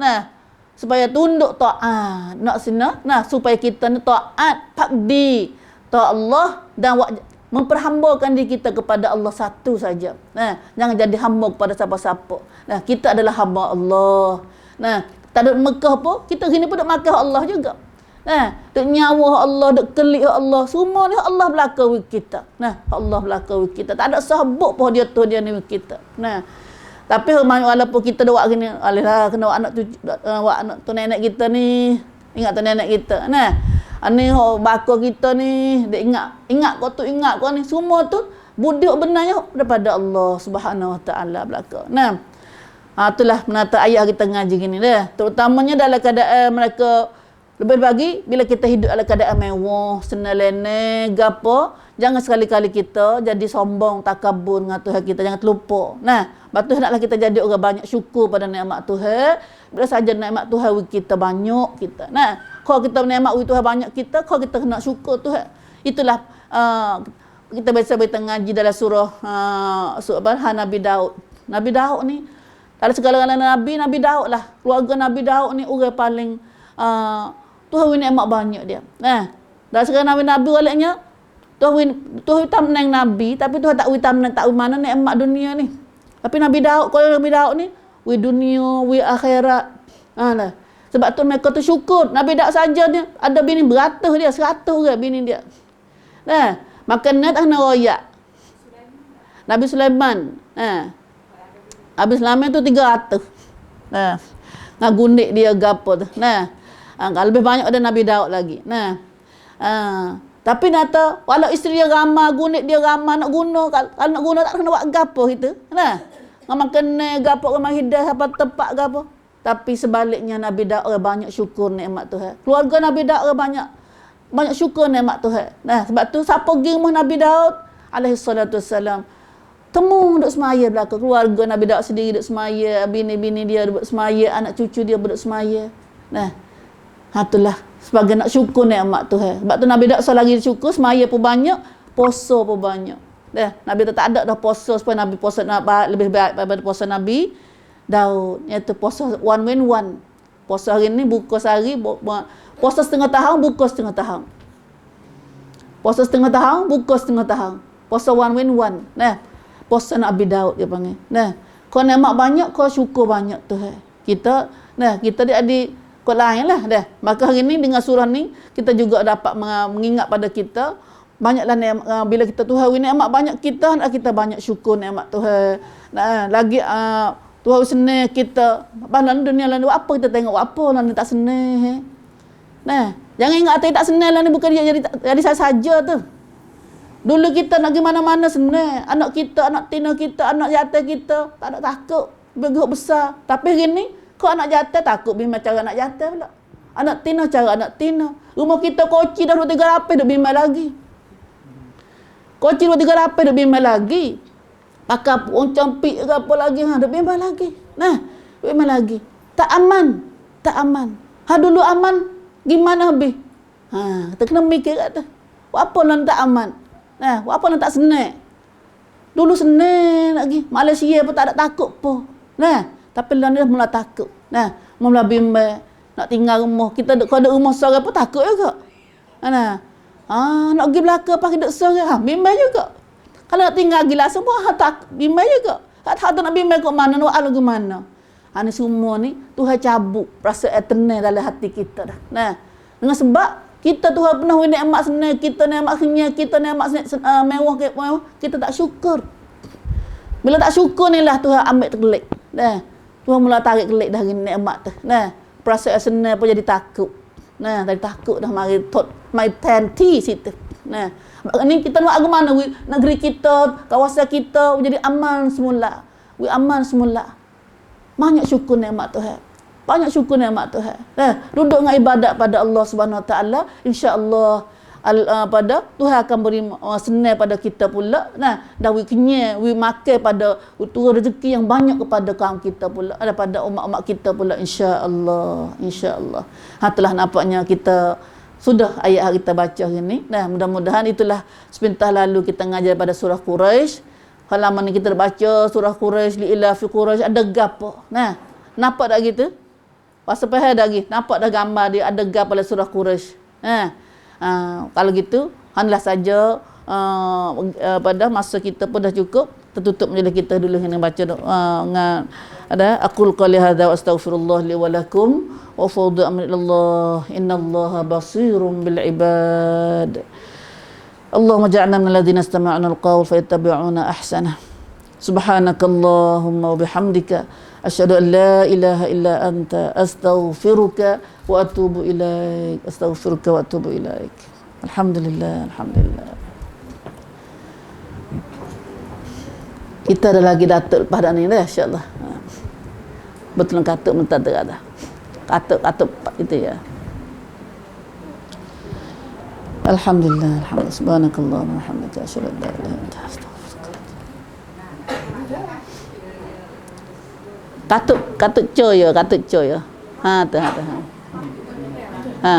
supaya tunduk taat supaya kita ni taat pakdi taat Allah dan memperhambakan diri kita kepada Allah satu saja. Jangan jadi hamba kepada siapa-siapa. Kita adalah hamba Allah. Tak ada Mekah pun, kita sini pun duk makan Allah juga. Duk nyawa Allah, duk kelik Allah, semua ni Allah belaka with kita. Allah belaka with kita. Tak ada sahabat pun dia ni with kita. Tapi walaupun kita dah buat gini, alhamdulillah kena buat anak tu nenek kita ni. Ingat tu nenek kita. Ani bakar kita ni, dia ingat kau ni. Semua tu budak benarnya daripada Allah Subhanahu Wa Taala belaka. Itulah menata ayat kita ngaji gini dah. Terutamanya dalam keadaan mereka lebih bagi bila kita hidup dalam keadaan mewah, senang gapo, jangan sekali-kali kita jadi sombong, takabur dengan Tuhan kita, jangan terlupa. Betul hendaklah kita jadi orang banyak syukur pada nikmat Tuhan. Bila saja nikmat Tuhan kita banyak kita. Kalau kita nikmat Tuhan banyak kita, kalau kita kena syukur Tuhan. Itulah kita biasa ngaji dalam surah Nabi Daud. Nabi Daud ni dalam segala-galanya Nabi Daud lah. Keluarga Nabi Daud ni orang paling Tuhan beri nikmat banyak dia. Dalam segala Nabi waliknya Tuhan tamnang Nabi, tapi Tuhan tak beri tamnang tak mana nikmat dunia ni. Tapi Nabi Daud, kalau Nabi Daud ni wi dunia, wi akhirat. Sebab tu mereka tu syukur. Nabi Daud saja dia ada bini beratus dia, 100 orang bini dia. Maka nak tak kena royak. Nabi Sulaiman. Nabi Sulaiman tu 300. Ngagundik dia gapo tu. Lebih banyak ada Nabi Daud lagi. Tapi nata walau isteri dia ramah, gundik dia ramah nak guna, kalau nak guna tak kena buat gapo gitu. Makan gapo ramah hidah apa tempat gapo. Tapi sebaliknya Nabi Daud banyak syukur nikmat Tuhan. Keluarga Nabi Daud banyak syukur nikmat Tuhan. Sebab tu siapa pergi rumah Nabi Daud alaihi salatu wassalam, temu duduk semaya belaka. Keluarga Nabi Daud sendiri duduk semaya, bini-bini dia duduk semaya, anak cucu dia duduk semaya. Itulah sebagai nak syukur nikmat Tuhan. Sebab tu Nabi Daud lagi syukur, semaya pun banyak, puasa pun banyak. Nabi tak ada dah puasa supaya Nabi puasa lebih baik daripada puasa Nabi Daud. Iaitu puasa one win one. Puasa hari ni buka sehari, puasa setengah tahun, buka setengah tahun. Puasa setengah tahun, buka setengah tahun. Puasa one win one. Puasa Nabi Daud dia panggil. Kau nikmat banyak, kau syukur banyak Tuhan. Kita di kau lain lah dah. Maka hari ni dengan surah ni kita juga dapat mengingat pada kita banyaklah bila kita Tuhan nikmat banyak kita banyak syukur nikmat Tuhan. Lagi Tuhan senang kita balan dunia lain apa kita tengok apa lah ni tak senang. Jangan ingat tak senang lah ni bukan dia jadi saja tu. Dulu kita nak pergi mana-mana senang. Anak kita, anak tina kita, anak jatuh kita tak ada takut. Bergerak besar. Tapi hari ni kau anak jatuh takut macam anak jatuh pula. Anak tina cara anak tina. Rumah kita koci dah 2-3 lapis duk bimbang lagi. Koci 2-3 lapis duk bimbang lagi. Pakai oncom pik ke apa lagi, duk bimbang lagi. Nah, duk bimbang lagi. Tak aman. Tak aman. Dulu aman, gimana habis? Kita kena mikir kat tu. Apa nak tak aman? Nah, apa nak tak senang? Dulu senang lagi. Malaysia pun tak ada takut pun. Nah, tapi lah ni dah mula takut. Nah, mula bimbang nak tinggal rumah. Kita kalau ada rumah seorang pun takut juga. Nah. Nak pergi belakang pakai duk seorang, bimbang juga. Kalau nak tinggal gila semua tak bimbang juga. Tak tahu nak bimbang kat mana, nak alu ke mana. Ni semua ni Tuhan cabut perasaan tenang dalam hati kita dah. Nah, dengan sebab kita Tuhan pernah nikmat senang, kita nikmat kenyang, kita nikmat mewah, kita tak syukur. Bila tak syukur ni lah Tuhan ambil terkelik. Nah, Tuhan mula tarik kelik dari nikmat tu. Nah, perasaan senang pun jadi takut. Nah, dari takut dah mari mai tenti situ. Nah, ni kita nak ke mana? Negeri kita, kawasan kita jadi aman semula. Aman semula. Banyak syukur nikmat Tuhan. Banyak syukur nikmat Tuhan. Duduk dengan ibadat pada Allah Subhanahu Wa Taala, insya-Allah pada Tuhan akan beri senang pada kita pula. Nah, dah we kenyang, we makan pada turun rezeki yang banyak kepada kaum kita pula, daripada umat-umat kita pula, insya-Allah. Insya-Allah. Telah nampaknya kita sudah ayat kita baca hari ni. Nah, mudah-mudahan itulah sebentar lalu kita ngajar pada surah Quraisy. Halaman ni kita baca surah Quraisy, li ila fi Quraisy, ada gapo. Nah, nampak tak gitu? Pasal pahal dah lagi. Nampak dah gambar dia ada gap pada surah Quraisy. Kalau gitu, hanlah saja pada masa kita pun dah cukup. Tertutup majlis kita dulu yang baca ada aqul qali hadza wa astaghfirullah li wa lakum wa fawdu amri ilallah innallaha basirun bil ibad. Allahumma ja'alna minal ladzina istama'una al-qawl fayattabi'una ahsanah. Subhanakallahumma wa bihamdika asyhadu an la ilaha illa anta astaghfiruka wa atubu ilaik. Astaghfiruka wa atubu ilaik. Alhamdulillah, alhamdulillah. Kita ada lagi datuk pada ni dah, insya-Allah. Betul kata mentad ada. Kata itu ya. Alhamdulillah, alhamdulillah. Subhanakallah wa bihamdika asyhadu an la ilaha illa anta astaghfiruka. Katut coy ya. Tu. Ha.